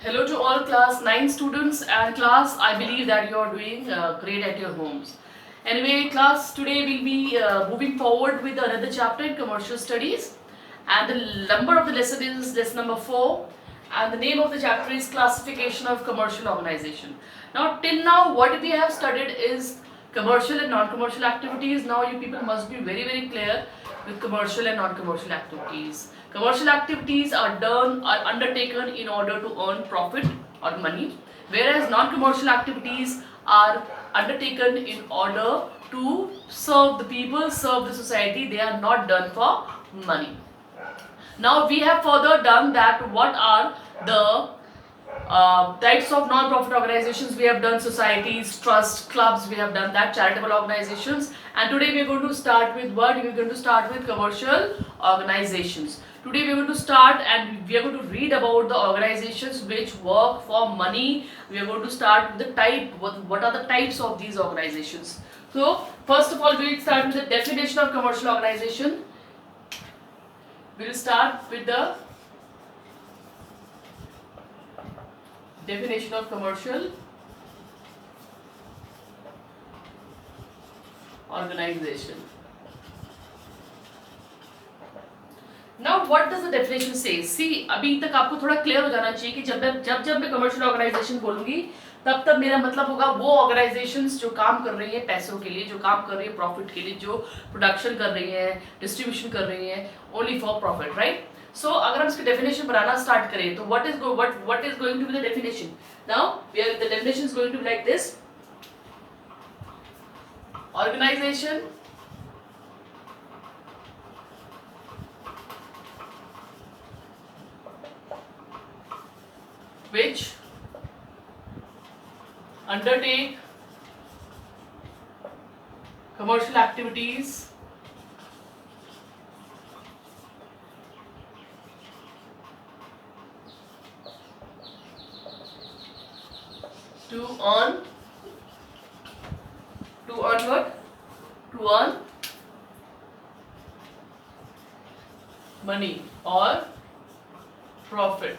Hello to all class 9 students and class, I believe that you are doing great at your homes. Anyway, class, today we'll be moving forward with another chapter in commercial studies, and the number of the lesson is lesson number 4, and the name of the chapter is classification of commercial organization. Now till now what we have studied is commercial and non-commercial activities. Now you people must be very clear with commercial and non-commercial activities. Commercial activities are undertaken in order to earn profit or money, whereas non-commercial activities are undertaken in order to serve the people, serve the society. They are not done for money. Now we have further done that what are the types of non-profit organizations. We have done societies, trusts, clubs, we have done that, charitable organizations, and today we are going to start with what? We are going to start with commercial organizations. Today we are going to start and we are going to read about the organizations which work for money. We are going to start with the type, what are the types of these organizations. So first of all we will start with the definition of commercial organization. We will start with the definition of commercial organization. Now what does the definition say? See, अभी तक आपको थोड़ा clear हो जाना चाहिए कि जब मैं कमर्शियल ऑर्गेनाइजेशन बोलूंगी तब मेरा मतलब होगा वो ऑर्गेनाइजेशंस जो काम कर रही है पैसों के लिए, जो काम कर रही है प्रॉफिट के लिए, जो प्रोडक्शन कर रही है, डिस्ट्रीब्यूशन कर रही है only for profit, right? So अगर हम इसकी डेफिनेशन बनाना स्टार्ट करें तो what is going to be the definition? Now the definition is going to be like this: organization which undertake commercial activities to earn what? To earn money or profit.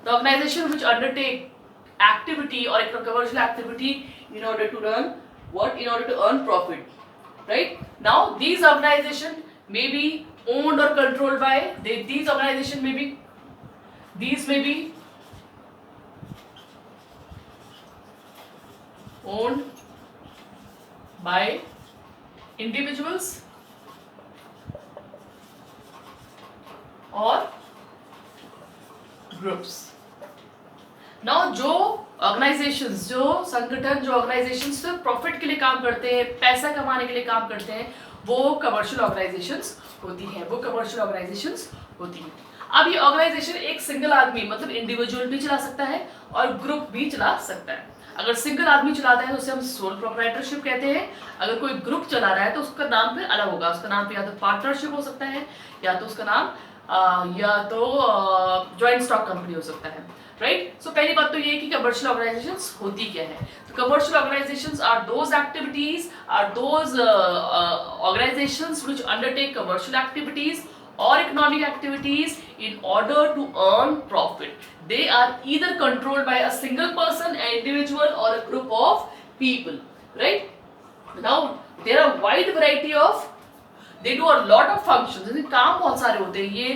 The organization which undertake activity or a commercial activity in order to earn what? In order to earn profit, right? Now these organizations may be owned or controlled by these organizations may be owned by individuals or groups. Now जो organisations, जो संगठन, जो organisations सिर्फ profit के लिए काम करते हैं, पैसा कमाने के लिए काम करते हैं, वो कमर्शियल ऑर्गेनाइजेशंस होती है, वो कमर्शियल ऑर्गेनाइजेशंस होती है। अब ये ऑर्गेनाइजेशन एक सिंगल आदमी मतलब इंडिविजुअल भी चला सकता है और ग्रुप भी चला सकता है। अगर सिंगल आदमी चलाता है तो उसे हम सोल प्रोप्राइटरशिप कहते हैं। अगर कोई ग्रुप चला रहा है तो उसका नाम फिर अलग होगा, उसका नाम या तो पार्टनरशिप हो सकता है या तो उसका नाम या तो जॉइंट स्टॉक कंपनी हो सकता है, राइट? सो पहली बात तो ये है कि कमर्शियल ऑर्गेनाइजेशंस होती क्या है। तो commercial organisations are those activities, are those organisations which undertake commercial activities or economic activities in order to earn profit. They are either controlled by a single person, an individual, or a group of people, right? Now there are wide variety of, they do a lot of functions. जैसे काम बहुत सारे होते हैं, ये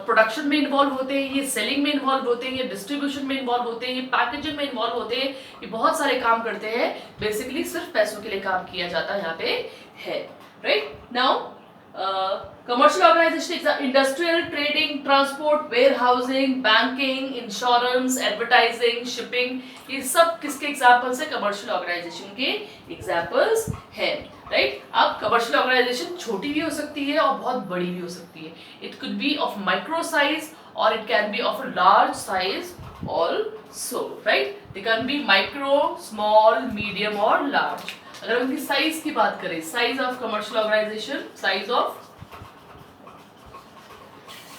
production में involve होते हैं, ये सेलिंग में इन्वॉल्व होते हैं, ये डिस्ट्रीब्यूशन में इन्वॉल्व होते हैं, ये पैकेजिंग में इन्वॉल्व होते हैं, ये बहुत सारे काम करते हैं। बेसिकली सिर्फ पैसों के लिए काम किया जाता है यहाँ पे है, right? Now commercial organization, industrial, trading, transport, warehousing, banking, insurance, advertising, shipping, ये सब किसके एग्जाम्पल्स है? कमर्शियल ऑर्गेनाइजेशन के एग्जाम्पल्स है, राइट? अब कमर्शियल ऑर्गेनाइजेशन छोटी भी हो सकती है और बहुत बड़ी भी हो सकती है। It could be of micro size और it can be of a large size also, right? They can be micro, small, medium और लार्ज। अगर उनकी साइज की बात करें, size of commercial organisation, size of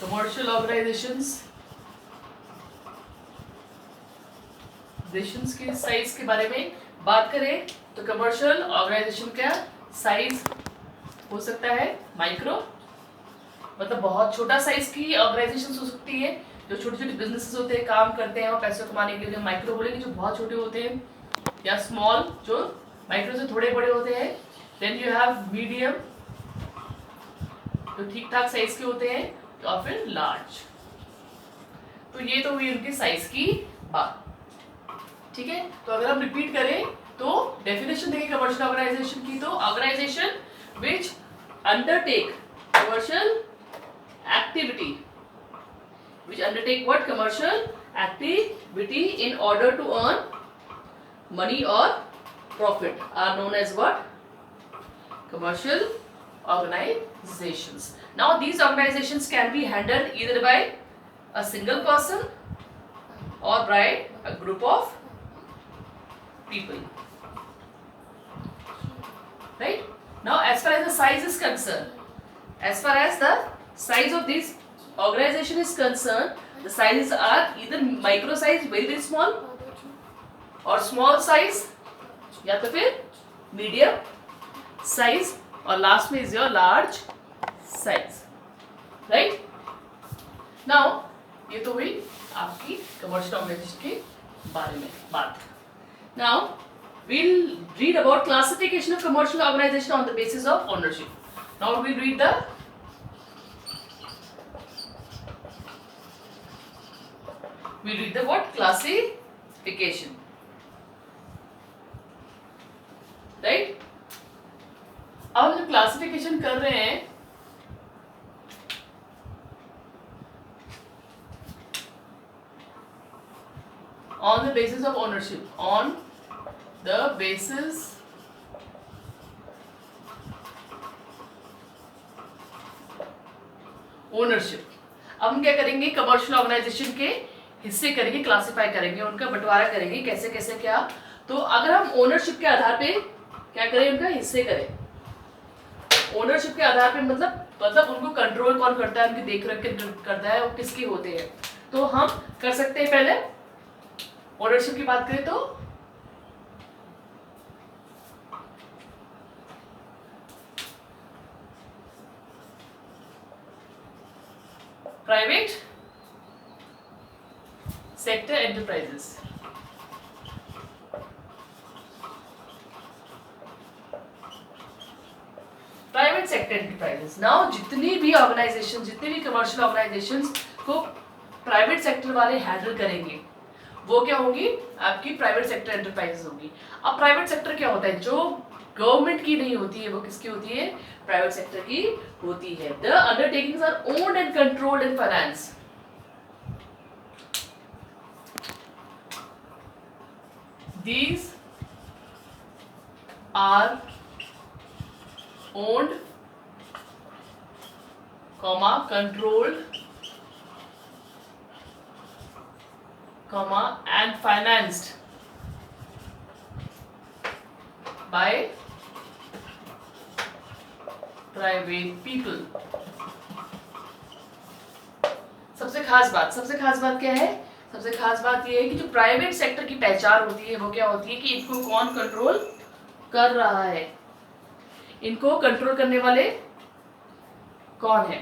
commercial organisations की size के बारे में बात करें तो कमर्शियल ऑर्गेनाइजेशन का साइज हो सकता है माइक्रो, मतलब बहुत छोटा साइज की ऑर्गेनाइजेशन हो सकती है, जो छोटे छोटे बिजनेसेस होते हैं, काम करते हैं और पैसे कमाने के लिए, माइक्रो बोलेंगे जो बहुत छोटे होते हैं, या स्मॉल जो माइक्रो से थोड़े बड़े होते हैं। देन यू हैव मीडियम जो ठीक ठाक साइज के होते हैं, और फिर लार्ज। तो ये तो हुई उनके साइज की बात, ठीक है। तो अगर हम रिपीट करें तो डेफिनेशन देखें कमर्शियल ऑर्गेनाइजेशन की, तो organisation which undertake commercial activity, which undertake what commercial activity in order to earn money or profit are known as what? Commercial organizations. Now these organizations can be handled either by a single person or by a group of people, right? Now as far as the size is concerned, as far as the size of this organization is concerned, the sizes are either micro size very very small, और small size, या तो फिर medium size, और last में is your large size, right? Now ये तो हुई आपकी commercial organization के बारे में बात. Now we'll read about classification of commercial organization on the basis of ownership. Now we'll read the what? Classification, right? अब हम जो क्लासिफिकेशन कर रहे हैं, on the basis of ownership, on the basis ownership. अब हम क्या करेंगे, कमर्शियल ऑर्गेनाइजेशन के हिस्से करेंगे, क्लासिफाई करेंगे, उनका बंटवारा करेंगे, कैसे कैसे क्या. तो अगर हम ओनरशिप के आधार पे क्या करें, उनका हिस्से करें. ओनरशिप के आधार पे मतलब उनको कंट्रोल कौन करता है, उनकी देखरेख करता है, वो किसके होते हैं. तो हम कर सकते हैं, पहले ओनरशिप की बात करें तो private sector enterprises. Private sector enterprises. Now जितनी भी ऑर्गेनाइजेशन, जितनी भी कमर्शियल ऑर्गेनाइजेशंस को प्राइवेट सेक्टर वाले हैंडल करेंगे, वो क्या होगी, आपकी प्राइवेट सेक्टर एंटरप्राइजेस होगी. अब प्राइवेट सेक्टर क्या होता है, जो गवर्नमेंट की नहीं होती है, वो किसकी होती है, प्राइवेट सेक्टर की होती है. The undertakings are owned and controlled and finance. These are owned, controlled, and financed by private people. सबसे खास बात क्या है, सबसे खास बात यह है कि जो प्राइवेट सेक्टर की पहचान होती है, वो क्या होती है कि इनको कौन कंट्रोल कर रहा है, इनको कंट्रोल करने वाले कौन है.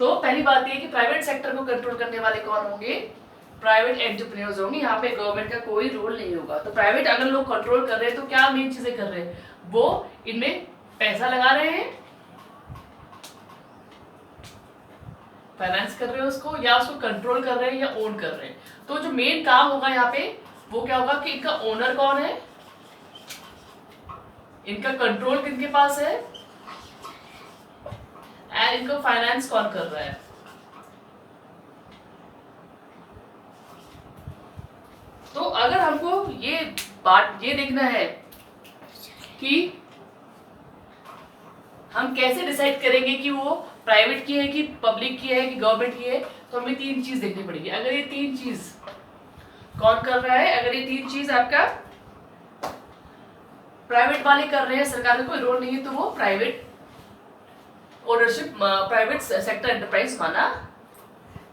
तो पहली बात यह है कि प्राइवेट सेक्टर को कंट्रोल करने वाले कौन होंगे, प्राइवेट एंटरप्रेन्योर्स होंगे. यहाँ पे गवर्नमेंट का कोई रोल नहीं होगा. तो प्राइवेट अगर लोग कंट्रोल कर रहे हैं तो क्या मेन चीजें कर रहे हैं, वो इनमें पैसा लगा रहे हैं, फाइनेंस कर रहे हैं उसको, या उसको कंट्रोल कर रहे हैं, या ओन कर रहे हैं. तो जो मेन काम होगा यहाँ पे वो क्या होगा कि इनका ओनर कौन है, इनका कंट्रोल किनके पास है, एंड इनको फाइनेंस कौन कर रहा है. तो अगर हमको ये देखना है कि हम कैसे डिसाइड करेंगे कि वो प्राइवेट की है कि पब्लिक की है कि गवर्नमेंट की है, तो हमें तीन चीज देखनी पड़ेगी. अगर ये तीन चीज कौन कर रहा है, अगर ये तीन चीज आपका प्राइवेट वाले कर रहे हैं, सरकार का कोई रोल नहीं है, तो वो private ownership, private sector enterprise माना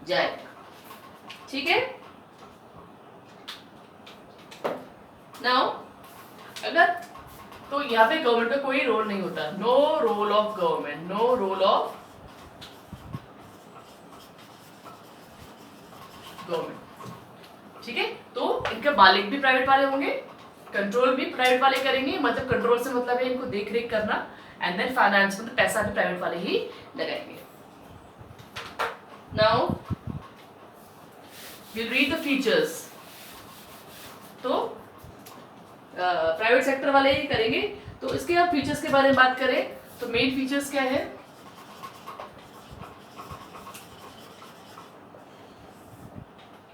जाएगा. ठीक है. नाउ अगर तो यहाँ पे गवर्नमेंट का कोई रोल नहीं होता, no role of government, no role of government. ठीक है, तो इनके मालिक भी प्राइवेट वाले होंगे, कंट्रोल भी प्राइवेट वाले करेंगे, मतलब कंट्रोल से मतलब है इनको देख रेख करना, एंड देन फाइनेंस मतलब पैसा भी प्राइवेट वाले ही लगाएंगे। Now we'll read the features। तो प्राइवेट सेक्टर वाले ही करेंगे, तो इसके अब फीचर्स के बारे में बात करें तो मेन फीचर्स क्या है?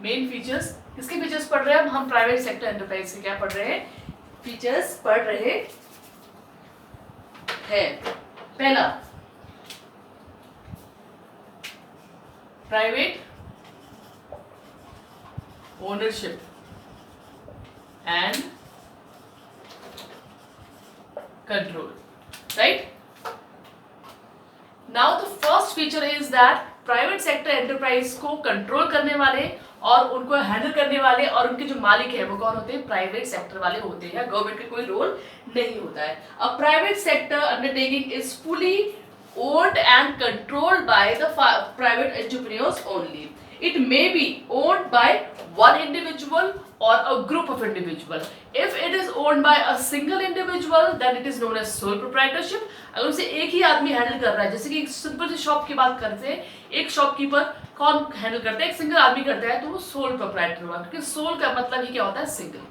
मेन फीचर्स, किसके फीचर्स पढ़ रहे हैं हम प्राइवेट सेक्टर एंटरप्राइज के क्या पढ़ रहे हैं? फीचर्स पढ़ रहे हैं। पहला, private ownership and control, right? Now the first feature is that private sector enterprise को कंट्रोल करने वाले और उनको हैंडल करने वाले और उनके जो मालिक है वो कौन होते हैं? प्राइवेट सेक्टर वाले होते हैं, गवर्नमेंट का कोई रोल नहीं होता है। A private sector undertaking is fully owned and controlled by the private entrepreneurs only. It may be owned by one individual or a group of individual. If it is owned by a single individual, then it is known as sole proprietorship. अगर उसे एक ही आदमी handle कर रहा है, जैसे कि एक सिंपल सी शॉप की बात करते हैं, एक शॉपकीपर कौन हैंडल करता है? एक सिंगल आदमी करता है, तो वो सोल प्रोप्राइटर हुआ, क्योंकि सोल का मतलब ही क्या होता है? सिंगल।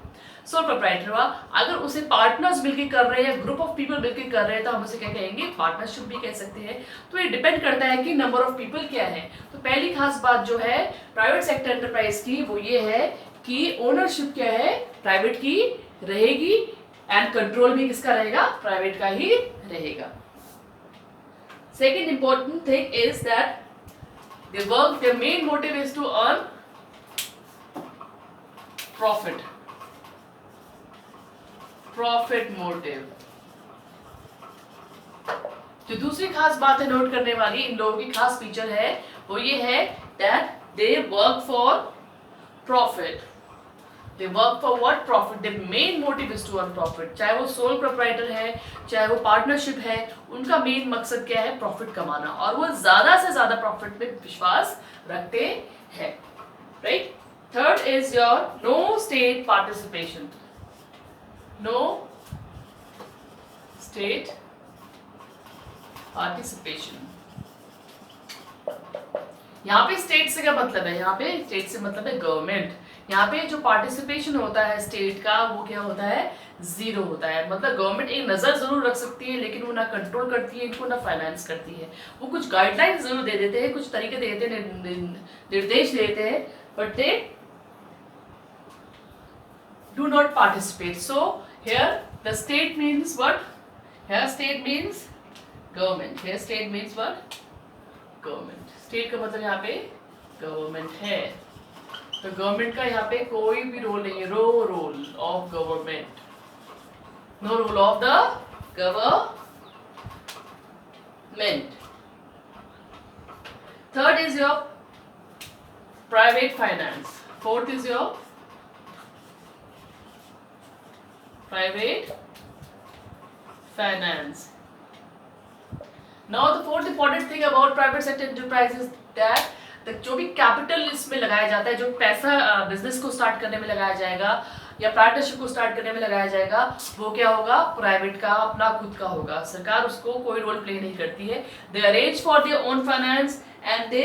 सोल प्रोप्राइटर हुआ। अगर उसे पार्टनर्स मिलकर कर रहे हैं, ग्रुप ऑफ पीपल मिलकर कर रहे हैं, तो हम उसे क्या कहेंगे? पार्टनरशिप भी कह सकते हैं। तो ये डिपेंड करता है कि नंबर ऑफ पीपल क्या है। तो पहली खास बात जो है प्राइवेट सेक्टर एंटरप्राइज की वो ये है कि ओनरशिप क्या है? प्राइवेट की रहेगी, एंड कंट्रोल भी किसका रहेगा? प्राइवेट का ही रहेगा। Second important thing is that they work, their main motive is to earn profit motive। जो दूसरी खास बात है नोट करने वाली, इन लोगों की खास फीचर है वो ये है that they work for profit। They work for what? Profit। Their main motive is to earn profit। चाहे वो सोल प्रोप्राइटर है, चाहे वो पार्टनरशिप है, उनका मेन मकसद क्या है? प्रॉफिट कमाना, और वो ज्यादा से ज्यादा प्रॉफिट में विश्वास रखते हैं, right? Third is your no state participation. No state participation. यहाँ पे स्टेट से क्या मतलब है? यहाँ पे स्टेट से मतलब है गवर्नमेंट। यहाँ पे जो पार्टिसिपेशन होता है स्टेट का वो क्या होता है? जीरो होता है। मतलब गवर्नमेंट एक नज़र जरूर रख सकती है, लेकिन वो ना कंट्रोल करती है इनको, ना फाइनेंस करती है। वो कुछ गाइडलाइंस जरूर दे देते हैं, कुछ तरीके दे देते हैं, निर्देश दे देते हैं, but they do not participate. So here the state means what? Here state means government. Here state means what? Government. State का मतलब यहाँ पे गवर्नमेंट है, तो गवर्नमेंट का यहाँ पे कोई भी रोल नहीं है। No role of government, no role of the government. Third is your private finance. Fourth is your private finance. Now the fourth important thing about private sector enterprise is that जो भी capital इसमें लगाया जाता है, जो पैसा business को start करने में लगाया जाएगा या पार्टनरशिप को स्टार्ट करने में लगाया जाएगा, वो क्या होगा? प्राइवेट का अपना खुद का होगा। सरकार उसको कोई रोल प्ले नहीं करती है। They arrange for their own finance and they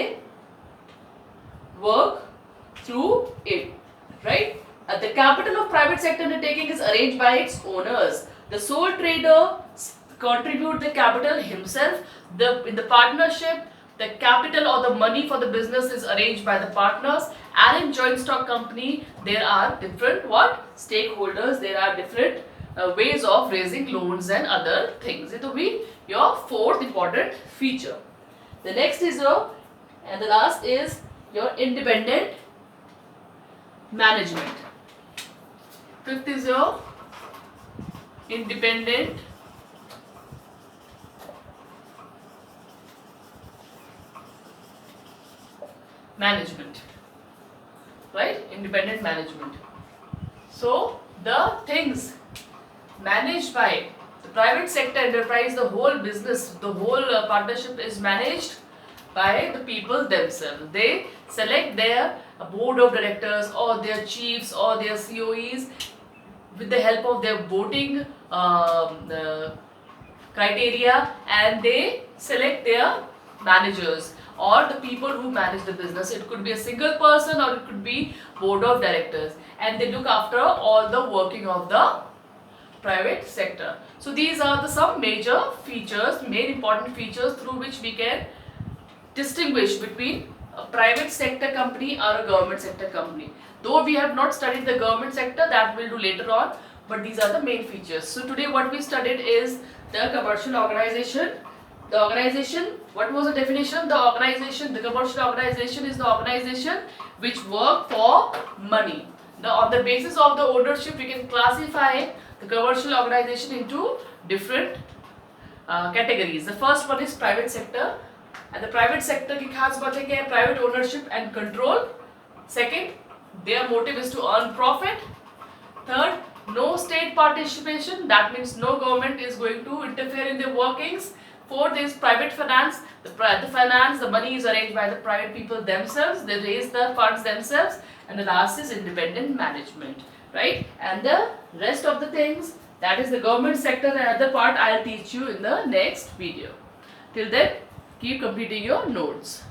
work through it, right? The capital of private sector undertaking is arranged by its owners. The sole trader contribute the capital himself. In the partnership, the capital or the money for the business is arranged by the partners, and in joint stock company there are different stakeholders, there are different ways of raising loans and other things. It will be your fourth important feature. The next is and the last is your independent management. Fifth is your independent management, right? Independent management. So the things managed by the private sector enterprise, the whole business, the whole partnership is managed by the people themselves. They select their board of directors or their chiefs or their COEs with the help of their voting criteria, and they select their managers or the people who manage the business. It could be a single person or it could be board of directors, and they look after all the working of the private sector. So these are the some major features, main important features through which we can distinguish between a private sector company or a government sector company. Though we have not studied the government sector, that we'll do later on, but these are the main features. So today what we studied is the commercial organization. The organization, what was the definition? The organization, the commercial organization is the organization which work for money. Now on the basis of the ownership, we can classify the commercial organization into different categories. The first one is private sector, and the private sector की खास बात है क्या है? Private ownership and control. Second, their motive is to earn profit. Third, no state participation. That means no government is going to interfere in their workings. Fourth is private finance. The finance, the money is arranged by the private people themselves. They raise the funds themselves. And the last is independent management, right? And the rest of the things, that is the government sector and other part, I'll teach you in the next video. Till then, keep completing your notes.